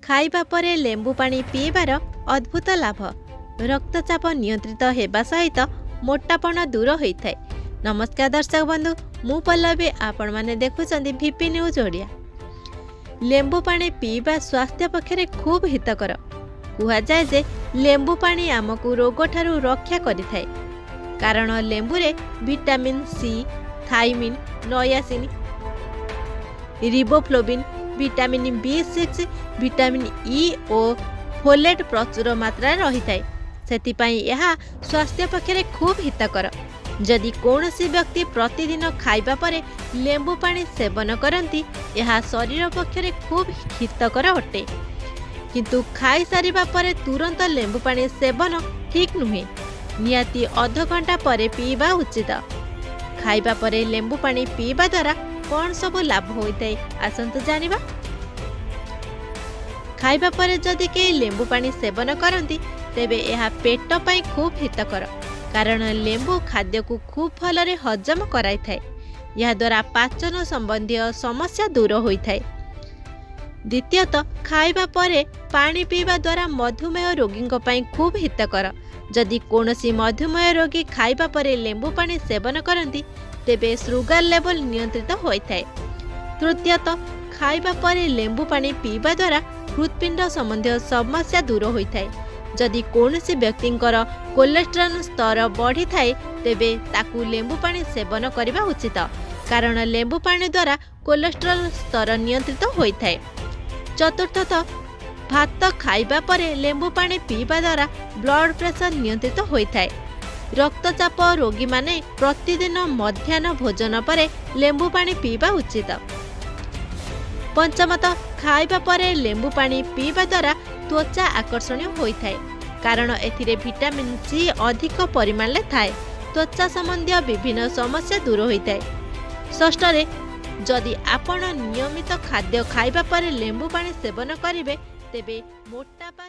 खाइबा परे लेंबू पानी पीबार अद्भुत लाभ। रक्तचाप नियंत्रित हेबा सहित मोटापण दूर होता है। नमस्कार दर्शक बंधु, मु पल्लवी, आपण माने देखुचंदी VP न्यूज ओडिया। लेंबू पानी पीबा स्वास्थ्य पक्षरे खूब हितकर। कुहा जाए जे लेंबू पानी आमको रोग ठारू रक्षा करिथाय, कारण लेंबू रे vitamin C, thiamine, niacin, riboflavin, vitamin B6, vitamin E और फोलेट प्रचुर मात्रा रही है। सेतिपाई यह स्वास्थ्य पक्षरे खूब हितकर। जदि कौनसी व्यक्ति प्रतिदिन खाइबा परे लेंबू पानी सेवन करती, यह शरीर पक्षरे खूब हितकर अटे। किंतु खाई सारिबा परे तुरंत लेंबू पानी सेवन ठीक नुहे। नियाती अध घंटा परे पीबा उचित। खाइबा परे लेंबू पानी पीबा द्वारा कौन सब लाभ होता है, आसंतु जानिबा। खाइबा परे जदि के लेंबू पानी सेवन करती, तेबे यह पेट पाई खूब हितकर, कारण लेंबू खाद्य को खूब भलरे हजम कराई थाए। यह द्वारा पाचन संबंधी समस्या दूर होता है। द्वितीयतः खाइबा परे पानी पीबा द्वारा मधुमेह रोगी खूब हितकर। जदि कौनसी मधुमेह रोगी खाइबा परे लेंबू पानी सेवन करती, तेबे शुगर लेवल नियंत्रित होता है। तृतीयतः खाइबा परे लेंबू पानी पीबा द्वारा हृत्पिंड संबंधी समस्या दूर होता है। जदि कौनसी व्यक्तिंकर कोलेस्ट्रॉल स्तर बढ़ी थाए, तेबे ताकू लेंबू पानी सेवन करबा उचित, कारण लेंबू पानी द्वारा कोलेस्ट्रॉल स्तर नियंत्रित होता है। चतुर्थतः भात खाइबा परे लेंबू पानी पीबा द्वारा ब्लड प्रेशर नियंत्रित होता है। रक्तचाप रोगी माने प्रतिदिन मध्याह्न भोजन परे लेंबू पानी पीबा उचित। पंचमतः खाइबा परे लेंबू पानी पीबा द्वारा त्वचा आकर्षणीय होता है, कारण एथिरे विटामिन सी अधिक परिमाण में थाए। त्वचा संबंधी विभिन्न समस्या दूर होता है। षष्ठरे जदि आपण नियमित खाद्य खाइबा परे लेंबू पानी सेवन करिवे, तेबे मोटापा